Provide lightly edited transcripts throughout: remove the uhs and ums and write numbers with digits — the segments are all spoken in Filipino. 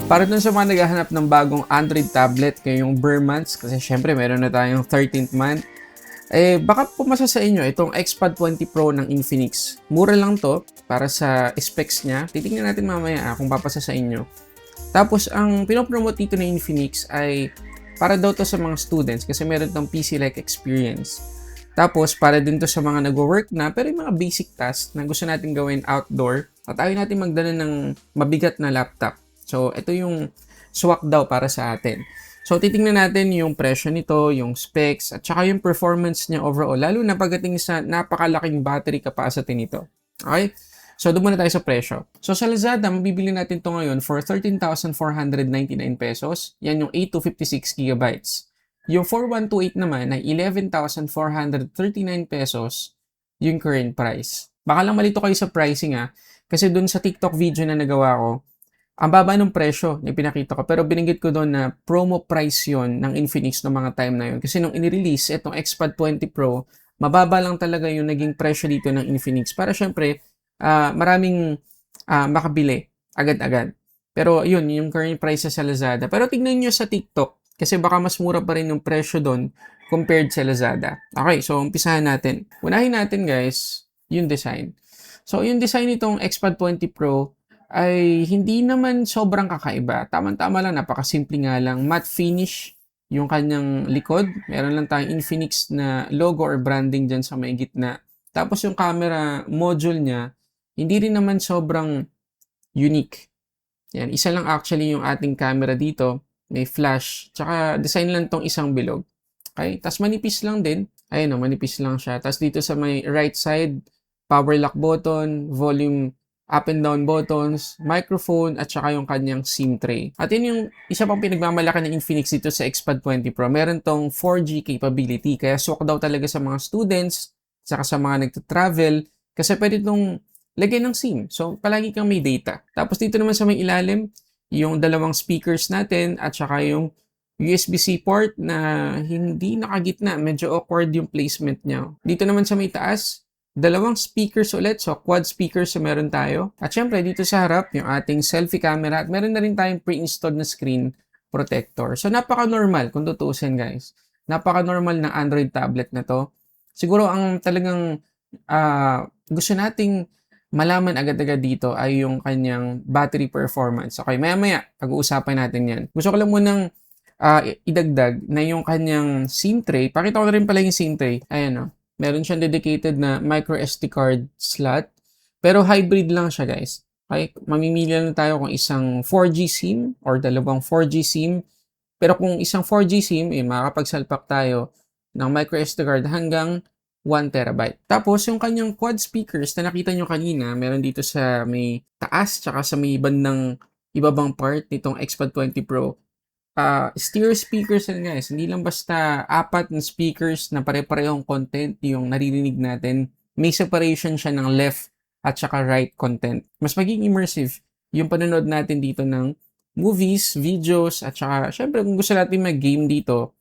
Para dun sa mga naghahanap ng bagong Android tablet ngayong bare months, kasi syempre meron na tayong 13th month, baka pumasa sa inyo itong XPad 20 Pro ng Infinix. Mura lang to para sa specs niya. Titingnan natin mamaya kung papasa sa inyo. Tapos, ang pinopromote dito ng Infinix ay para daw to sa mga students kasi meron tong PC-like experience. Tapos, para din to sa mga nagwo-work na pero yung mga basic tasks na gusto natin gawin outdoor at ayaw natin magdala ng mabigat na laptop. So, ito yung swak daw para sa atin. So, titingnan natin yung presyo nito, yung specs, at saka yung performance niya overall, lalo na pagdating sa napakalaking battery capacity nito. Okay? So, doon muna tayo sa presyo. So, sa Lazada, mabibili natin to ngayon for 13,499 pesos. Yan yung 8 to 56 gigabytes. Yung 4128 naman ay 11,439 pesos yung current price. Baka lang malito kayo sa pricing kasi doon sa TikTok video na nagawa ko, ang baba ng presyo na pinakita ko. Pero binanggit ko doon na promo price yon ng Infinix noong mga time na yon. Kasi nung inirelease itong XPad 20 Pro, mababa lang talaga yung naging presyo dito ng Infinix. Para syempre, maraming makabili agad-agad. Pero yun, yung current price sa Lazada. Pero tignan nyo sa TikTok kasi baka mas mura pa rin yung presyo doon compared sa Lazada. Okay, so umpisahan natin. Unahin natin guys, yung design. So yung design nitong XPad 20 Pro ay hindi naman sobrang kakaiba. Tama-tama lang, napakasimple nga lang. Matte finish yung kanyang likod. Meron lang tayong Infinix na logo or branding dyan sa may gitna. Tapos yung camera module niya, hindi rin naman sobrang unique. Yan, isa lang actually yung ating camera dito. May flash. Tsaka design lang tong isang bilog. Okay? Tapos manipis lang din. Ayun manipis lang siya. Tapos dito sa may right side, power lock button, volume up and down buttons, microphone, at saka yung kanyang SIM tray. At yun yung isa pang pinagmamalaki ng Infinix dito sa XPad 20 Pro. Meron tong 4G capability. Kaya swak daw talaga sa mga students, saka sa mga nagta-travel, kasi pwede itong lagyan ng SIM. So, palagi kang may data. Tapos dito naman sa may ilalim, yung dalawang speakers natin, at saka yung USB-C port na hindi nakagitna. Medyo awkward yung placement niya. Dito naman sa may taas, dalawang speakers ulit. So, quad speakers na meron tayo. At syempre, dito sa harap, yung ating selfie camera. At meron na rin tayong pre-installed na screen protector. So, napaka-normal kung tutuusin guys. Napaka-normal ng Android tablet na to. Siguro, ang talagang gusto nating malaman agad-agad dito ay yung kanyang battery performance. Okay, maya-maya, pag-uusapan natin yan. Gusto ko lang munang idagdag na yung kanyang SIM tray. Pakita ko na rin pala yung SIM tray. Ayan meron siyang dedicated na micro SD card slot. Pero hybrid lang siya guys. Okay? Mamimili lang tayo kung isang 4G SIM or dalawang 4G SIM. Pero kung isang 4G SIM, makakapagsalpak tayo ng micro SD card hanggang 1 terabyte. Tapos, yung kanyang quad speakers na nakita nyo kanina, meron dito sa may taas, tsaka sa may bandang ibabang part nitong XPad 20 Pro. Stereo speakers yan guys. Hindi lang basta apat na speakers na pare-parehong content yung naririnig natin. May separation siya ng left at saka right content. Mas maging immersive yung panonood natin dito ng movies, videos, at saka syempre kung gusto natin mag-game dito,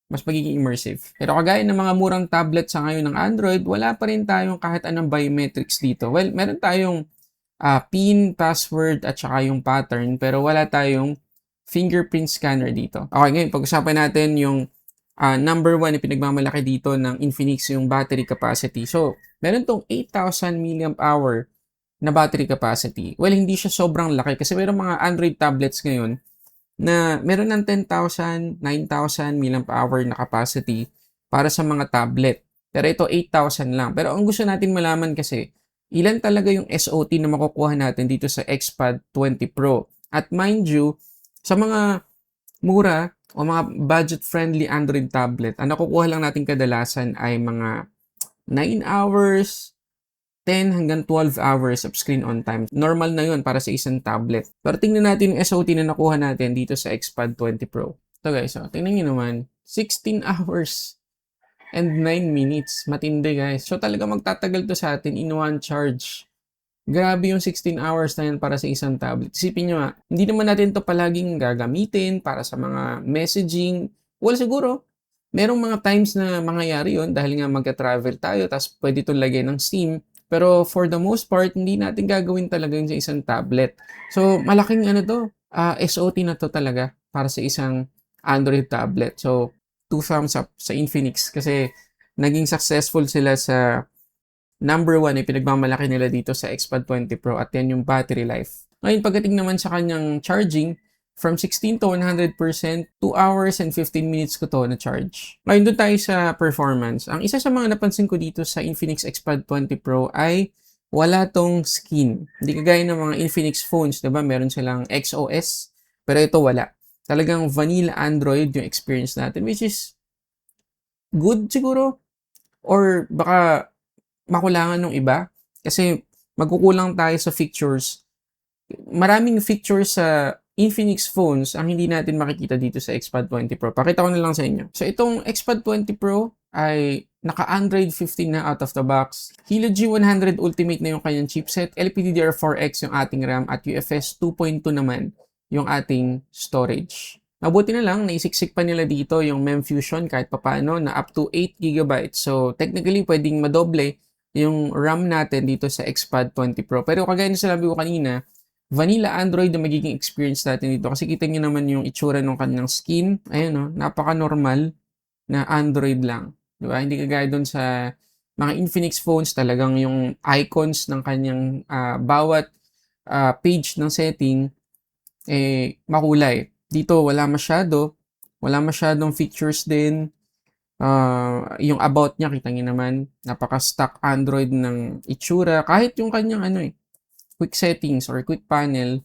mas magiging immersive. Pero kagaya ng mga murang tablet sa ngayon ng Android, wala pa rin tayong kahit anong biometrics dito. Well, meron tayong PIN, password, at saka yung pattern, pero wala tayong fingerprint scanner dito. Okay, ngayon pag-usapan natin yung number one na pinagmamalaki dito ng Infinix, yung battery capacity. So, meron tong 8,000 mAh na battery capacity. Well, hindi siya sobrang laki kasi meron mga Android tablets ngayon na meron ng 10,000, 9,000 mAh na capacity para sa mga tablet. Pero ito 8,000 lang. Pero ang gusto natin malaman kasi, ilan talaga yung SOT na makukuha natin dito sa XPad 20 Pro. At mind you, sa mga mura o mga budget-friendly Android tablet, ang nakukuha lang natin kadalasan ay mga 9 hours, 10 hanggang 12 hours of screen on time. Normal na yun para sa isang tablet. Pero tingnan natin yung SOT na nakuha natin dito sa XPad 20 Pro. Ito guys, tingnan nyo naman, 16 hours and 9 minutes. Matindi guys. So talaga magtatagal to sa atin in one charge. Grabe yung 16 hours na yan para sa isang tablet. Isipin nyo hindi naman natin to palaging gagamitin para sa mga messaging. Well, siguro, merong mga times na mangyayari yun dahil nga magka-travel tayo tapos pwede itong lagyan ng SIM. Pero for the most part, hindi natin gagawin talaga yun sa isang tablet. So, malaking SOT na to talaga para sa isang Android tablet. So, 2 thumbs up sa Infinix kasi naging successful sila sa number one ay pinagmamalaki nila dito sa XPad 20 Pro at yan yung battery life. Ngayon, pagdating naman sa kanyang charging, from 16 to 100%, 2 hours and 15 minutes ko to na-charge. Ngayon, doon tayo sa performance. Ang isa sa mga napansin ko dito sa Infinix XPad 20 Pro ay wala tong skin. Hindi kagaya ng mga Infinix phones, diba? Meron silang XOS, pero ito wala. Talagang vanilla Android yung experience natin, which is good siguro. Or baka makulangan ng iba kasi magkukulang tayo sa features. Maraming features sa Infinix phones ang hindi natin makikita dito sa XPad 20 Pro. Pakita ko na lang sa inyo. So itong XPad 20 Pro ay naka-Android 15 na out of the box. Helio G100 Ultimate na yung kanyang chipset. LPDDR4X yung ating RAM at UFS 2.2 naman yung ating storage. Mabuti na lang, naisiksik pa nila dito yung MEMFusion kahit papaano na up to 8 GB. So technically, pwedeng madoble yung RAM natin dito sa XPad 20 Pro. Pero kagaya na sinabi ko kanina, vanilla Android na magiging experience natin dito. Kasi kita nyo naman yung itsura ng kanyang skin. Ayun o, napaka-normal na Android lang. Diba? Hindi kagaya doon sa mga Infinix phones, talagang yung icons ng kanyang bawat page ng setting, makulay. Dito, wala masyadong features din. Yung about niya, kita nyo naman, napaka-stock Android ng itsura. Kahit yung kanyang quick settings or quick panel,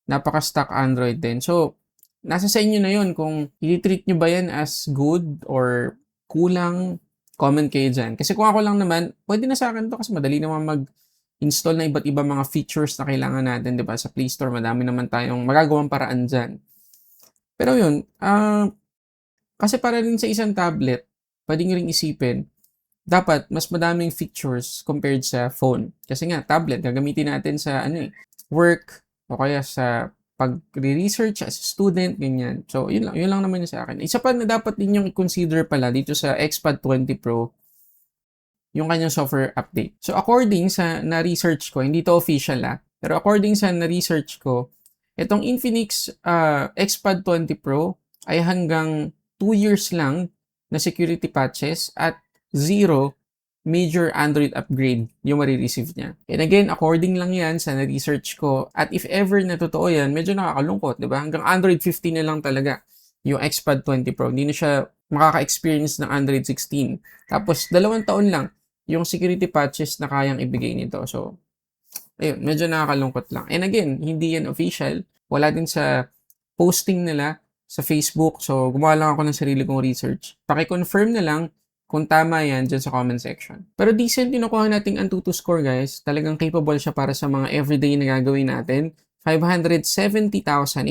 napaka-stock Android din. So, nasa sa inyo na yun kung i-treat nyo ba yan as good or kulang, comment kayo dyan. Kasi kung ako lang naman, pwede na sa akin to kasi madali naman mag-install na iba't ibang mga features na kailangan natin, di ba? Sa Play Store, madami naman tayong magagawang paraan dyan. Pero yun, kasi para rin sa isang tablet, pwede nyo rin isipin, dapat mas madaming features compared sa phone. Kasi nga, tablet, gagamitin natin sa work, o kaya sa pag-research as a student, ganyan. So, yun lang naman sa akin. Isa pa na dapat din yung i-consider pala dito sa XPad 20 Pro, yung kanyang software update. So, according sa na-research ko, hindi to official pero according sa na-research ko, itong Infinix XPad 20 Pro ay hanggang 2 years lang na security patches at 0 major Android upgrade yung marireceive niya. And again, according lang yan sa na-research ko. At if ever na totoo yan, medyo nakakalungkot, di ba? Hanggang Android 15 na lang talaga yung XPad 20 Pro. Hindi na siya makaka-experience ng Android 16. Tapos, 2 taon lang yung security patches na kayang ibigay nito. So, ayun, medyo nakakalungkot lang. And again, hindi yan official. Wala din sa posting nila sa Facebook. So, gumawa lang ako ng sarili kong research. Paki-confirm na lang kung tama yan dyan sa comment section. Pero decent yung nakuha nating Antutu score, guys. Talagang capable siya para sa mga everyday na gagawin natin. 570,863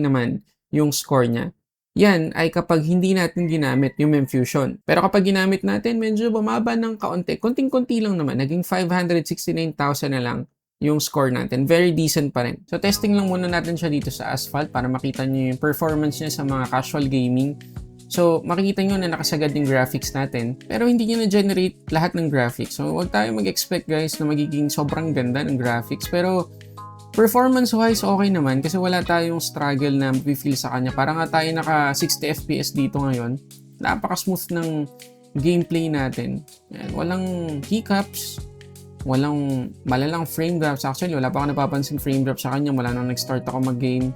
naman yung score niya. Yan ay kapag hindi natin ginamit yung MEMFusion. Pero kapag ginamit natin, medyo bumaba ng kaunti. Konting-konti lang naman. Naging 569,000 na lang yung score natin. Very decent pa rin. So, testing lang muna natin siya dito sa Asphalt para makita nyo yung performance niya sa mga casual gaming. So, makikita nyo na nakasagad yung graphics natin. Pero hindi nyo na-generate lahat ng graphics. So, huwag tayo mag-expect, guys, na magiging sobrang ganda ng graphics. Pero, performance-wise, okay naman kasi wala tayong struggle na feel sa kanya. Parang nga tayo naka 60 FPS dito ngayon. Napaka-smooth ng gameplay natin. Yan, walang hiccups, walang malalang frame drops. Actually, wala pa ako napapansin frame drop sa kanya. Wala nang nag-start ako mag-game.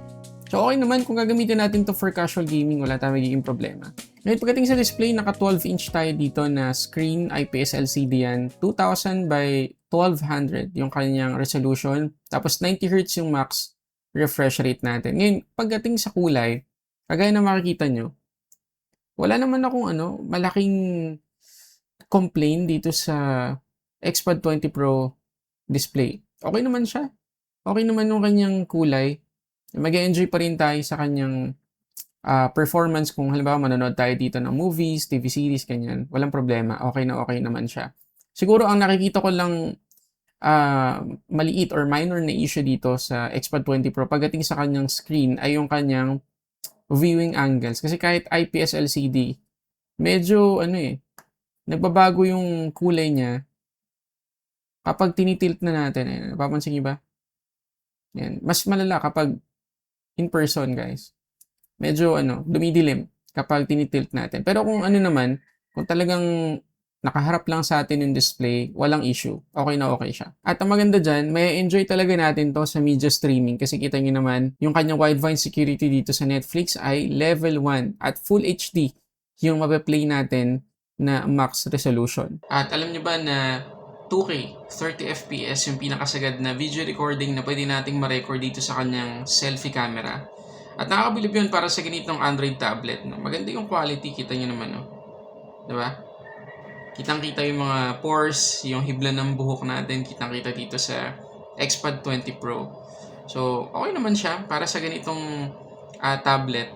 So, okay naman kung gagamitin natin to for casual gaming, wala tayong magiging problema. Ngayon, pagdating sa display, naka 12-inch tayo dito na screen, IPS LCD yan. 2000 by 1200 yung kanyang resolution. Tapos 90Hz yung max refresh rate natin. Ngayon, pagdating sa kulay, kagaya na makikita nyo, wala naman akong malaking complaint dito sa XPad 20 Pro display. Okay naman siya. Okay naman yung kanyang kulay. Mag-enjoy pa rin tayo sa kanyang performance kung halimbawa manonood tayo dito ng movies, TV series, ganyan. Walang problema. Okay na okay naman siya. Siguro ang nakikita ko lang maliit or minor na issue dito sa XPad 20 Pro pagdating sa kanyang screen ay yung kanyang viewing angles. Kasi kahit IPS LCD, medyo nagbabago yung kulay niya kapag tinitilt na natin. Napapansin niyo ba? Yan. Mas malala kapag in person, guys. Medyo dumidilim kapag tinitilt natin. Pero kung kung talagang nakaharap lang sa atin yung display, walang issue. Okay na okay siya. At ang maganda dyan, may enjoy talaga natin to sa media streaming kasi kita nyo naman, yung kanyang widevine security dito sa Netflix ay level 1 at full HD yung mape-play natin na max resolution. At alam nyo ba na 2K, 30 FPS yung pinakasagad na video recording na pwede nating ma-record dito sa kanyang selfie camera. At nakakabilib yun para sa ganitong Android tablet. No? Maganda yung quality, kita nyo naman. No? Diba? Kitang-kita yung mga pores, yung hibla ng buhok natin, kitang-kita dito sa XPad 20 Pro. So, okay naman siya para sa ganitong tablet.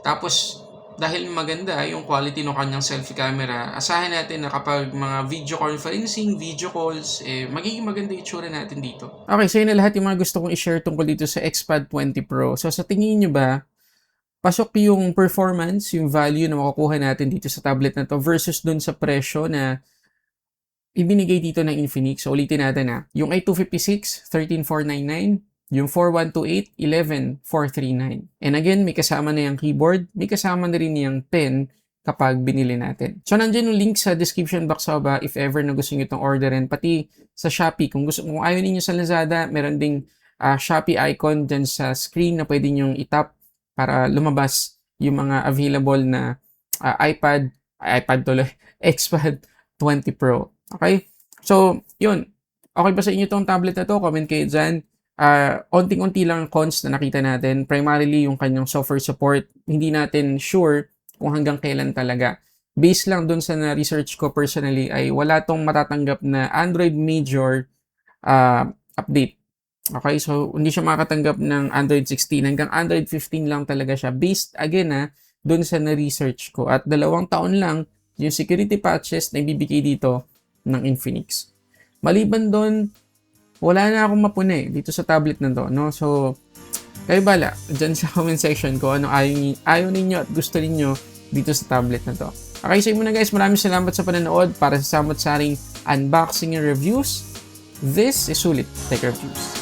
Tapos, dahil maganda yung quality ng kanyang selfie camera, asahan natin na kapag mga video conferencing, video calls, magiging maganda yung itsura natin dito. Okay, so yun na lahat yung mga gusto kong i-share tungkol dito sa XPad 20 Pro. So, sa tingin nyo ba, pasok yung performance, yung value na makukuha natin dito sa tablet na to versus dun sa presyo na ibinigay dito ng Infinix? So, ulitin natin yung A256, 13,499. Yung 4128, 11,439. And again, may kasama na yung keyboard, may kasama na rin yung pen kapag binili natin. So, nandiyan yung link sa description box sa baba if ever na gusto nyo itong orderin. Pati sa Shopee, kung ayaw niyo sa Lazada, meron ding Shopee icon dyan sa screen na pwede nyong itap para lumabas yung mga available na XPad 20 Pro. Okay? So, yun. Okay ba sa inyo itong tablet na to? Comment kayo dyan. Onting-unti lang cons na nakita natin. Primarily, yung kanyang software support. Hindi natin sure kung hanggang kailan talaga. Based lang dun sa na-research ko personally ay wala tong matatanggap na Android Major update. Okay, so hindi siya makatanggap ng Android 16. Hanggang Android 15 lang talaga siya. Based, again dun sa na-research ko. At 2 taon lang yung security patches na ibibigay dito ng Infinix. Maliban dun, wala na akong mapuna dito sa tablet na to, no? So, kayo bala, dyan sa comment section ko ano ayaw ninyo at gusto ninyo dito sa tablet na to. Okay, so yun muna guys, maraming salamat sa panonood para sa samot-saring unboxing and reviews. This is Sulit Tech Reviews.